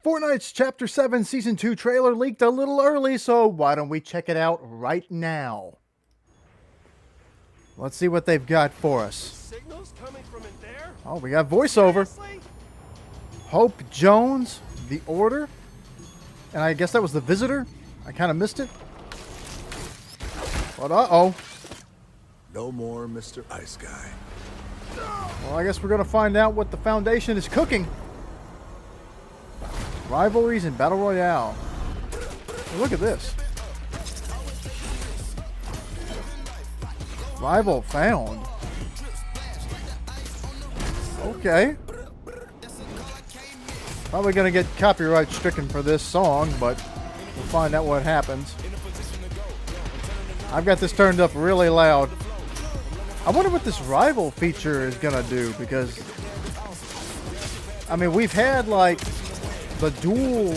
Fortnite's Chapter 7 Season 2 trailer leaked a little early, so why don't we check it out right now? Let's see what they've got for us. Signals coming from in there? Oh, we got voiceover. Seriously? Hope Jones, the Order. And I guess that was the Visitor. I kind of missed it. But uh-oh. No more Mr. Ice Guy. Well, I guess we're going to find out what the Foundation is cooking. Rivalries in Battle Royale. Hey, look at this. Rival found. Okay. Probably going to get copyright stricken for this song, but we'll find out what happens. I've got this turned up really loud. I wonder what this rival feature is going to do, because I mean, we've had like the duel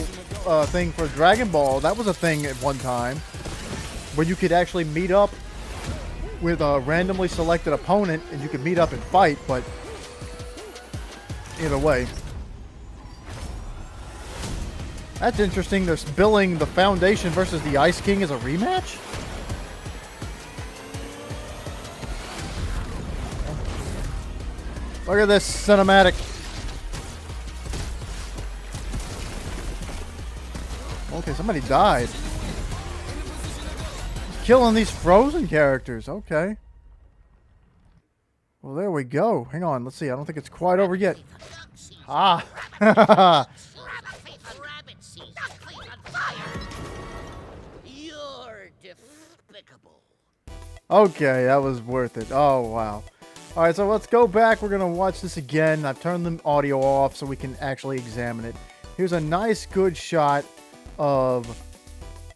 thing for Dragon Ball. That was a thing at one time where you could actually meet up with a randomly selected opponent and you could meet up and fight, but either way. That's interesting. They're billing the Foundation versus the Ice King as a rematch? Look at this cinematic. Okay, somebody died. Killing these frozen characters. Okay. Well, there we go. Hang on. Let's see. I don't think it's quite over yet. Ah. You're despicable. Okay, that was worth it. Oh, wow. All right, so let's go back. We're going to watch this again. I've turned the audio off so we can actually examine it. Here's a nice, good shot of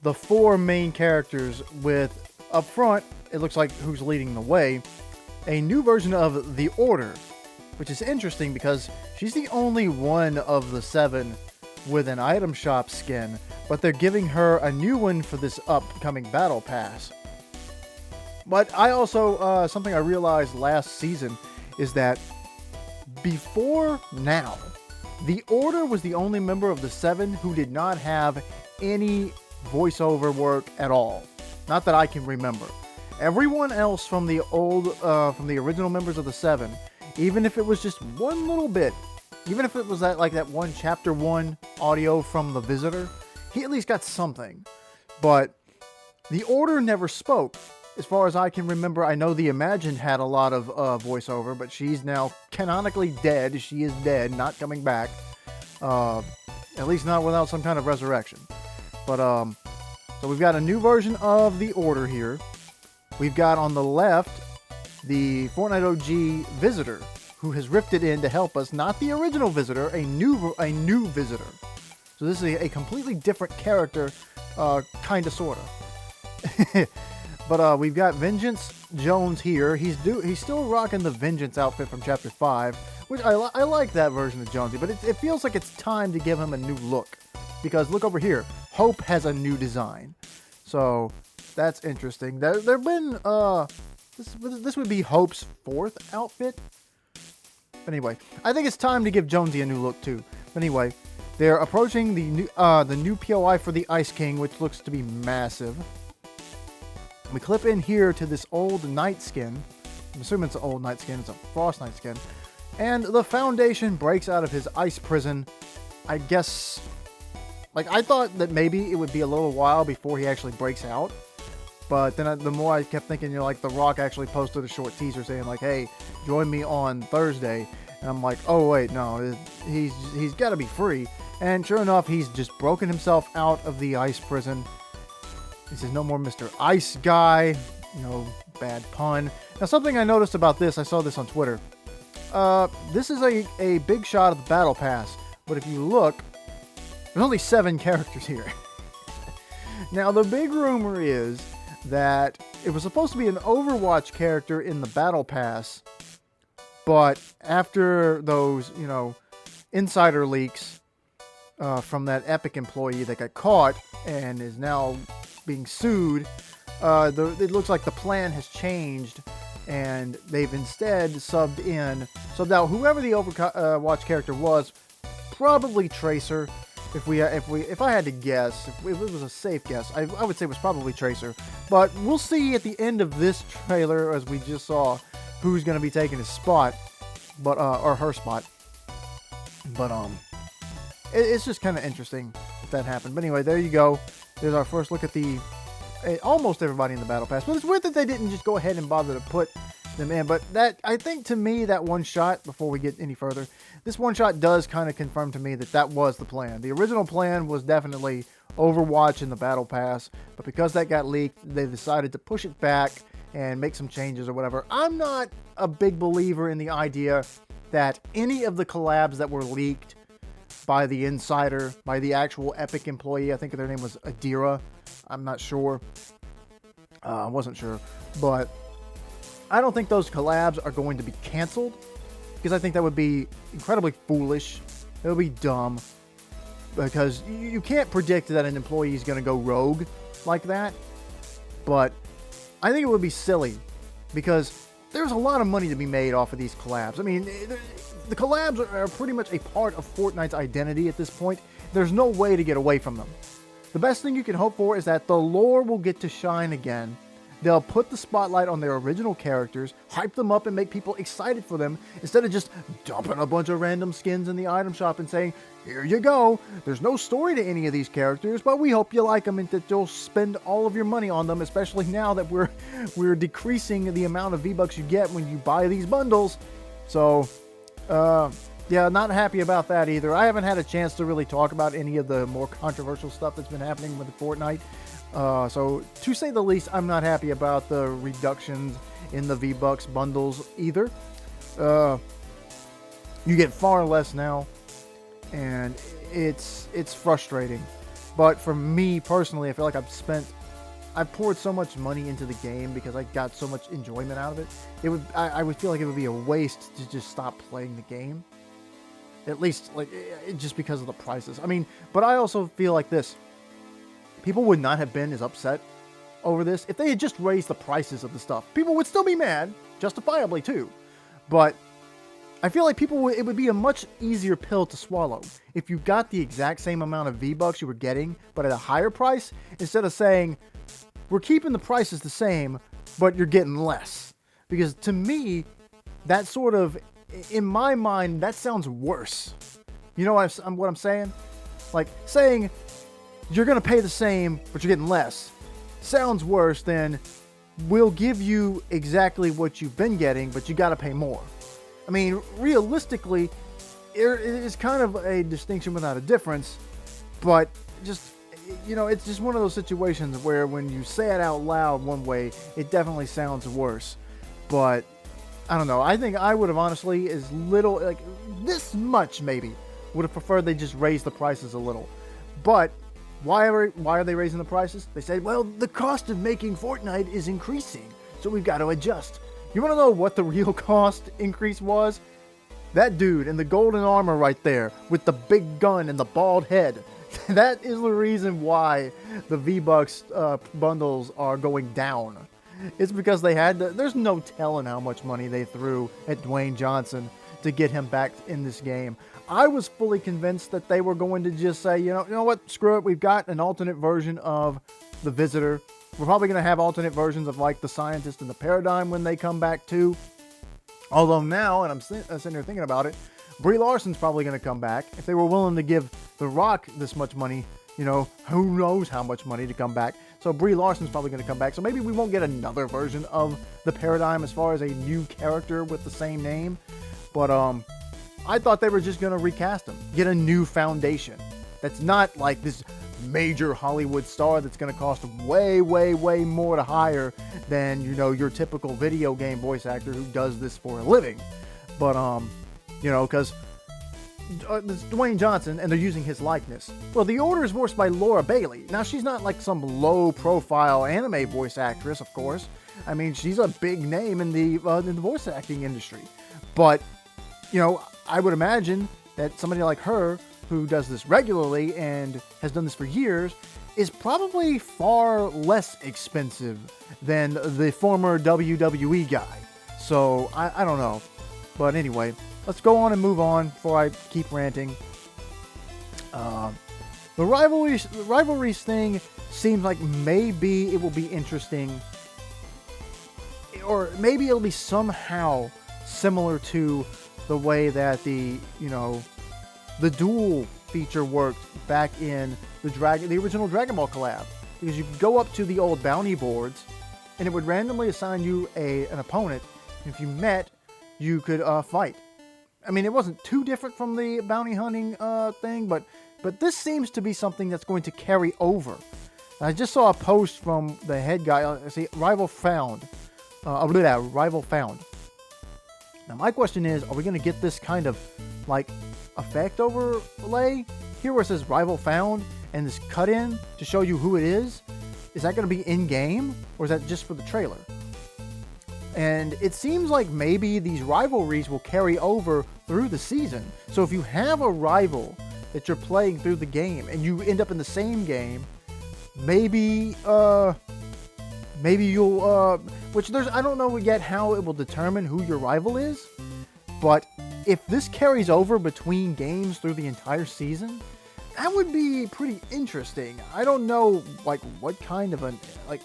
the four main characters with, up front, it looks like who's leading the way, a new version of the Order, which is interesting because she's the only one of the 7 with an item shop skin, but they're giving her a new one for this upcoming battle pass. But I also, something I realized last season is that before now, the Order was the only member of the 7 who did not have any voiceover work at all. Not that I can remember. Everyone else from the from the original members of the 7, even if it was just one little bit, even if it was that one chapter 1 audio from the Visitor, he at least got something. But the Order never spoke. As far as I can remember, I know the Imagined had a lot of voiceover, but she's now canonically dead. She is dead, not coming back. At least not without some kind of resurrection. But, so we've got a new version of the Order here. We've got on the left the Fortnite OG Visitor, who has rifted in to help us. Not the original Visitor, a new Visitor. So this is a completely different character, kind of, sort of. But we've got Vengeance Jones here. He's still rocking the Vengeance outfit from Chapter 5, which I like that version of Jonesy, but it feels like it's time to give him a new look. Because look over here, Hope has a new design. So that's interesting. There've been this would be Hope's 4th outfit. But anyway, I think it's time to give Jonesy a new look too. But anyway, they're approaching the new POI for the Ice King, which looks to be massive. We clip in here to this old night skin. I'm assuming it's an old night skin. It's a Frost night skin. And the Foundation breaks out of his ice prison. I guess, I thought that maybe it would be a little while before he actually breaks out. But then the more I kept thinking, The Rock actually posted a short teaser saying hey, join me on Thursday. And I'm like, oh wait, no, he's got to be free. And sure enough, he's just broken himself out of the ice prison. He says, no more Mr. Ice Guy. No bad pun. Now, something I noticed about this, I saw this on Twitter. This is a big shot of the Battle Pass. But if you look, there's only 7 characters here. Now, the big rumor is that it was supposed to be an Overwatch character in the Battle Pass. But after those, insider leaks from that Epic employee that got caught and is now being sued, it looks like the plan has changed, and they've instead subbed out whoever the Overwatch character was, probably Tracer, If I had to guess, if it was a safe guess, I would say it was probably Tracer. But we'll see at the end of this trailer, as we just saw, who's going to be taking his spot, but or her spot. But it's just kind of interesting if that happened. But anyway, there you go. There's our first look at the almost everybody in the battle pass. But it's weird that they didn't just go ahead and bother to put them in. But that, I think, to me, that one shot, before we get any further, this one shot does kind of confirm to me that that was the plan. The original plan was definitely Overwatch in the battle pass, but because that got leaked, they decided to push it back and make some changes or whatever. I'm not a big believer in the idea that any of the collabs that were leaked by the insider, by the actual Epic employee, I think their name was Adira, I'm not sure, I wasn't sure, but I don't think those collabs are going to be canceled, because I think that would be incredibly foolish. It would be dumb, because you can't predict that an employee is going to go rogue like that. But I think it would be silly, because there's a lot of money to be made off of these collabs. I mean, the collabs are pretty much a part of Fortnite's identity at this point. There's no way to get away from them. The best thing you can hope for is that the lore will get to shine again. They'll put the spotlight on their original characters, hype them up, and make people excited for them, instead of just dumping a bunch of random skins in the item shop and saying, here you go, there's no story to any of these characters, but we hope you like them and that you'll spend all of your money on them, especially now that we're decreasing the amount of V-Bucks you get when you buy these bundles. So, yeah, not happy about that either. I haven't had a chance to really talk about any of the more controversial stuff that's been happening with Fortnite. So, to say the least, I'm not happy about the reductions in the V-Bucks bundles either. You get far less now, and it's frustrating. But for me personally, I feel like I've poured so much money into the game because I got so much enjoyment out of it. I would feel like it would be a waste to just stop playing the game. At least, like, just because of the prices. I mean, but I also feel like this. People would not have been as upset over this if they had just raised the prices of the stuff. People would still be mad, justifiably too. But I feel like it would be a much easier pill to swallow if you got the exact same amount of V-Bucks you were getting, but at a higher price, instead of saying, we're keeping the prices the same, but you're getting less. Because to me, that sort of, in my mind, that sounds worse. You know what I'm saying? Like, saying, you're going to pay the same, but you're getting less, sounds worse than, we'll give you exactly what you've been getting, but you got to pay more. I mean, realistically, it is kind of a distinction without a difference, but just, you know, it's just one of those situations where when you say it out loud one way, it definitely sounds worse. But, I don't know, I think I would have honestly, as little, like, this much maybe, would have preferred they just raise the prices a little. But why are they raising the prices? They said, well, the cost of making Fortnite is increasing, so we've got to adjust. You want to know what the real cost increase was? That dude in the golden armor right there with the big gun and the bald head. That is the reason why the V-Bucks bundles are going down. It's because they had to, there's no telling how much money they threw at Dwayne Johnson to get him back in this game. I was fully convinced that they were going to just say, you know what, screw it, we've got an alternate version of the Visitor. We're probably going to have alternate versions of, like, the Scientist and the Paradigm when they come back too. Although now, and I'm sitting here thinking about it, Brie Larson's probably going to come back. If they were willing to give The Rock this much money, you know, who knows how much money to come back. So Brie Larson's probably going to come back. So maybe we won't get another version of the Paradigm as far as a new character with the same name. But I thought they were just going to recast him, get a new foundation. That's not like this major Hollywood star that's going to cost way, way, way more to hire than, you know, your typical video game voice actor who does this for a living. But, you know, because it's Dwayne Johnson and they're using his likeness. Well, the Order is voiced by Laura Bailey. Now, she's not like some low-profile anime voice actress, of course. I mean, she's a big name in the voice acting industry. But, you know, I would imagine that somebody like her, who does this regularly and has done this for years, is probably far less expensive than the former WWE guy. So, I don't know. But anyway, let's go on and move on before I keep ranting. The rivalries thing seems like maybe it will be interesting, or maybe it'll be somehow similar to the way that the duel feature worked back in the original Dragon Ball collab, because you could go up to the old bounty boards and it would randomly assign you an opponent, and if you met, you could fight. I mean, it wasn't too different from the bounty hunting thing, but this seems to be something that's going to carry over. I just saw a post from the head guy. See, rival found. Rival found. Now, my question is, are we going to get this kind of, like, effect overlay here where it says rival found and this cut in to show you who it is? Is that going to be in-game, or is that just for the trailer? And it seems like maybe these rivalries will carry over through the season. So if you have a rival that you're playing through the game and you end up in the same game, maybe you'll I don't know yet how it will determine who your rival is, but if this carries over between games through the entire season, that would be pretty interesting. I don't know, like, what kind of an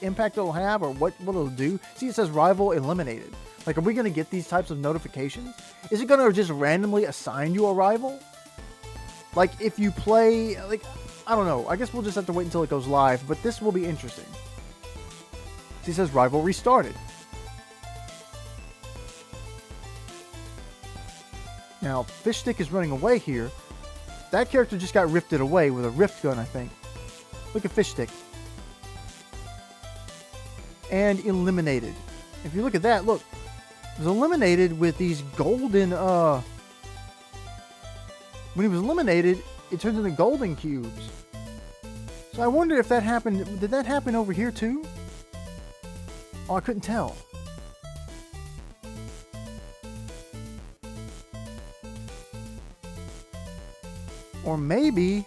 impact it'll have or what it'll do. See, it says rival eliminated. Like, are we going to get these types of notifications? Is it going to just randomly assign you a rival? Like, if you play, like, I don't know. I guess we'll just have to wait until it goes live, but this will be interesting. See, it says rival restarted. Now, Fishstick is running away here. That character just got rifted away with a rift gun, I think. Look at Fishstick. And eliminated. If you look at that, look. It was eliminated with these golden, when he was eliminated, it turns into golden cubes. So I wonder if that happened. Did that happen over here too? Oh, I couldn't tell. Or maybe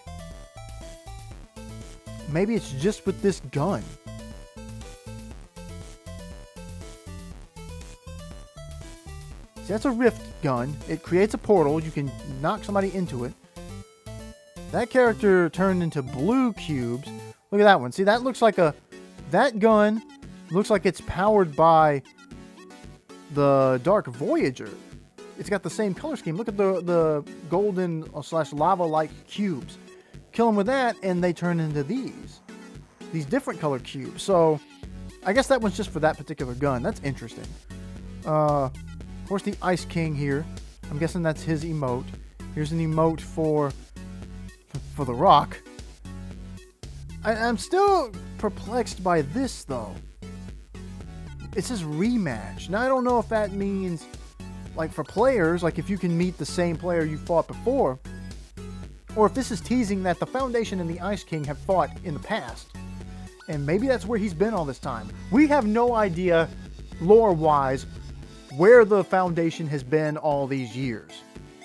it's just with this gun. See, that's a rift gun. It creates a portal. You can knock somebody into it. That character turned into blue cubes. Look at that one. See, that looks like that gun looks like it's powered by the Dark Voyager. It's got the same color scheme. Look at the golden / lava-like cubes. Kill them with that, and they turn into these different color cubes. So, I guess that one's just for that particular gun. That's interesting. Of course, the Ice King here. I'm guessing that's his emote. Here's an emote for the Rock. I'm still perplexed by this, though. It says rematch. Now, I don't know if that means, like, for players, like if you can meet the same player you fought before, or if this is teasing that the Foundation and the Ice King have fought in the past, and maybe that's where he's been all this time. We have no idea, lore-wise, where the Foundation has been all these years.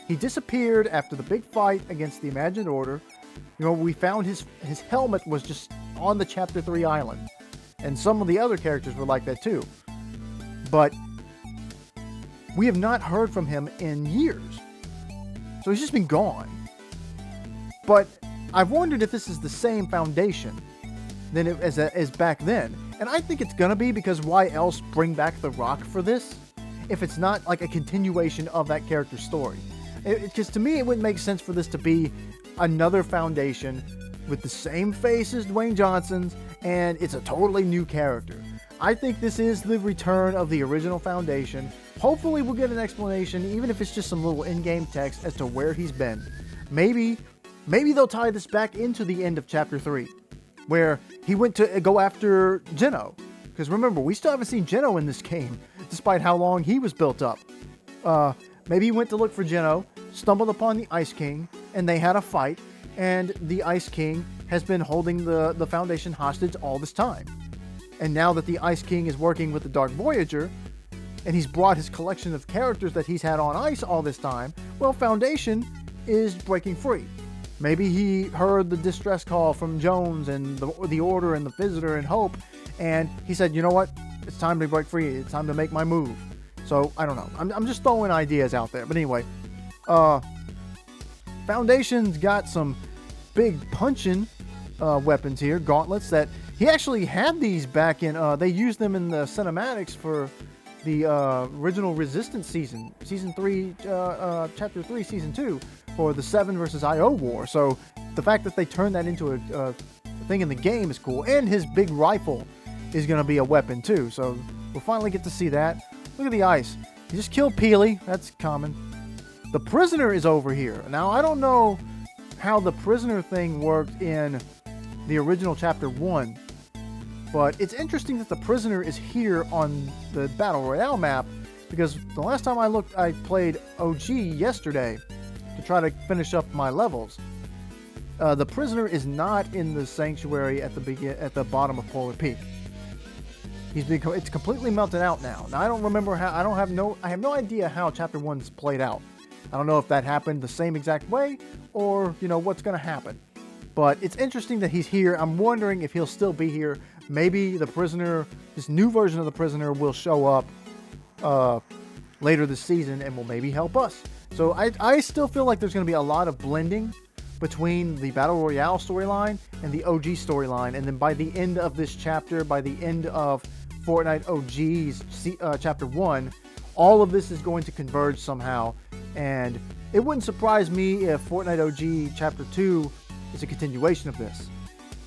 He disappeared after the big fight against the Imagined Order. You know, we found his helmet was just on the Chapter 3 island, and some of the other characters were like that too. But we have not heard from him in years. So he's just been gone. But I've wondered if this is the same Foundation as back then. And I think it's going to be, because why else bring back The Rock for this if it's not like a continuation of that character's story? Because to me, it wouldn't make sense for this to be another Foundation with the same face as Dwayne Johnson's, and it's a totally new character. I think this is the return of the original Foundation. Hopefully we'll get an explanation, even if it's just some little in-game text as to where he's been. Maybe they'll tie this back into the end of Chapter 3, where he went to go after Geno. Because remember, we still haven't seen Geno in this game, despite how long he was built up. Maybe he went to look for Geno, stumbled upon the Ice King, and they had a fight, and the Ice King has been holding the Foundation hostage all this time. And now that the Ice King is working with the Dark Voyager, and he's brought his collection of characters that he's had on ice all this time, well, Foundation is breaking free. Maybe he heard the distress call from Jones and the Order and the Visitor and Hope, and he said, you know what? It's time to break free. It's time to make my move. So, I don't know. I'm just throwing ideas out there. But anyway, Foundation's got some big punching weapons here, gauntlets, that he actually had these back in, they used them in the cinematics for the original Resistance season 3, Chapter 3, Season 2, for the 7 versus IO war. So the fact that they turned that into a thing in the game is cool. And his big rifle is going to be a weapon too. So we'll finally get to see that. Look at the ice. He just killed Peely. That's common. The prisoner is over here. Now, I don't know how the prisoner thing worked in the original Chapter 1, but it's interesting that the prisoner is here on the Battle Royale map, because the last time I looked, I played OG yesterday to try to finish up my levels. The prisoner is not in the sanctuary at the bottom of Polar Peak. It's completely melted out now. Now I don't remember how. I have no idea how Chapter 1's played out. I don't know if that happened the same exact way, or what's going to happen. But it's interesting that he's here. I'm wondering if he'll still be here. Maybe the prisoner, this new version of the prisoner, will show up later this season and will maybe help us. So I still feel like there's going to be a lot of blending between the Battle Royale storyline and the OG storyline. And then by the end of this chapter, by the end of Fortnite OG's Chapter 1, all of this is going to converge somehow. And it wouldn't surprise me if Fortnite OG Chapter 2 is a continuation of this,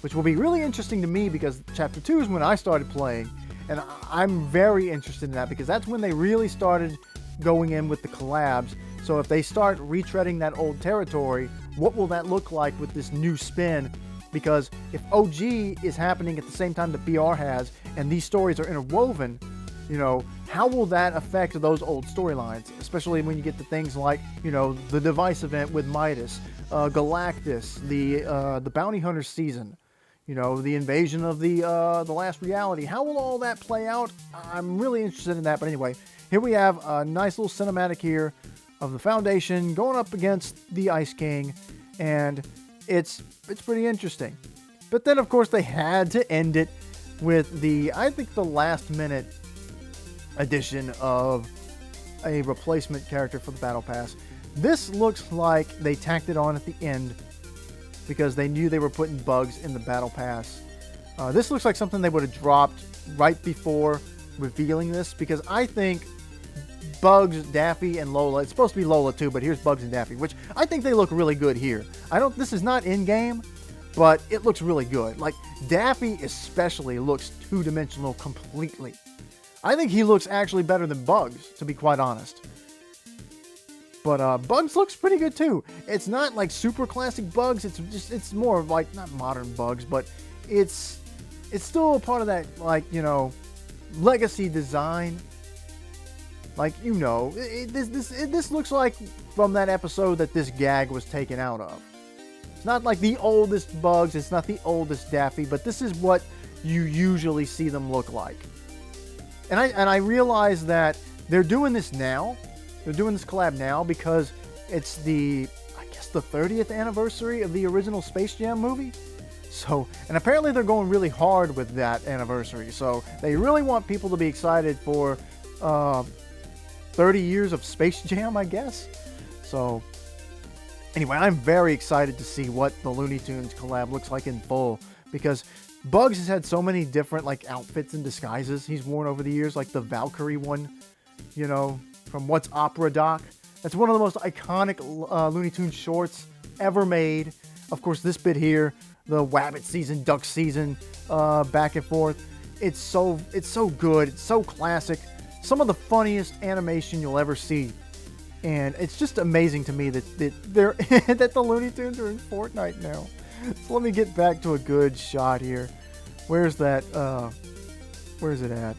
which will be really interesting to me, because Chapter 2 is when I started playing, and I'm very interested in that, because that's when they really started going in with the collabs. So if they start retreading that old territory, what will that look like with this new spin? Because if OG is happening at the same time that BR has, and these stories are interwoven, how will that affect those old storylines? Especially when you get to things like, the device event with Midas, Galactus, the Bounty Hunter season, the invasion of the Last Reality. How will all that play out? I'm really interested in that. But anyway, here we have a nice little cinematic here of the Foundation going up against the Ice King, and it's pretty interesting. But then, of course, they had to end it with I think the last minute addition of a replacement character for the Battle Pass. This looks like they tacked it on at the end because they knew they were putting bugs in the Battle Pass. This looks like something they would have dropped right before revealing this, because I think Bugs, Daffy, and Lola, it's supposed to be Lola too, but here's Bugs and Daffy, which I think they look really good here. This is not in-game, but it looks really good. Like, Daffy especially looks two-dimensional completely. I think he looks actually better than Bugs, to be quite honest. But Bugs looks pretty good too. It's not like super classic Bugs. It's more of like, not modern Bugs, but it's still part of that, like, legacy design. Like, this looks like from that episode that this gag was taken out of. It's not like the oldest Bugs. It's not the oldest Daffy, but this is what you usually see them look like. And I realize that they're doing this now. They're doing this collab now because it's the 30th anniversary of the original Space Jam movie. So, and apparently they're going really hard with that anniversary. So they really want people to be excited for 30 years of Space Jam, I guess. So anyway, I'm very excited to see what the Looney Tunes collab looks like in full, because Bugs has had so many different outfits and disguises he's worn over the years, like the Valkyrie one, from What's Opera Doc. That's one of the most iconic Looney Tunes shorts ever made. Of course, this bit here, the Wabbit season, Duck season, back and forth. It's so good. It's so classic. Some of the funniest animation you'll ever see. And it's just amazing to me that that the Looney Tunes are in Fortnite now. So let me get back to a good shot here. Where's that? Where's it at?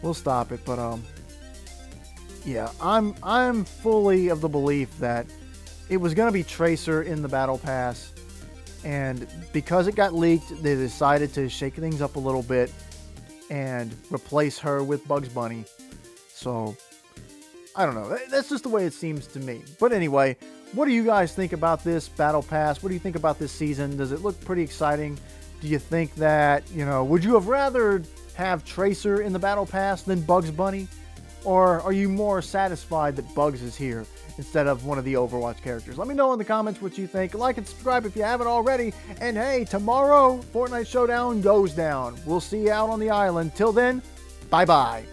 We'll stop it, but yeah, I'm fully of the belief that it was going to be Tracer in the Battle Pass, and because it got leaked, they decided to shake things up a little bit and replace her with Bugs Bunny. So I don't know. That's just the way it seems to me. But anyway, what do you guys think about this Battle Pass? What do you think about this season? Does it look pretty exciting? Do you think that, would you have rather have Tracer in the Battle Pass than Bugs Bunny? Or are you more satisfied that Bugs is here instead of one of the Overwatch characters? Let me know in the comments what you think. Like and subscribe if you haven't already. And hey, tomorrow, Fortnite Showdown goes down. We'll see you out on the island. Till then, bye-bye.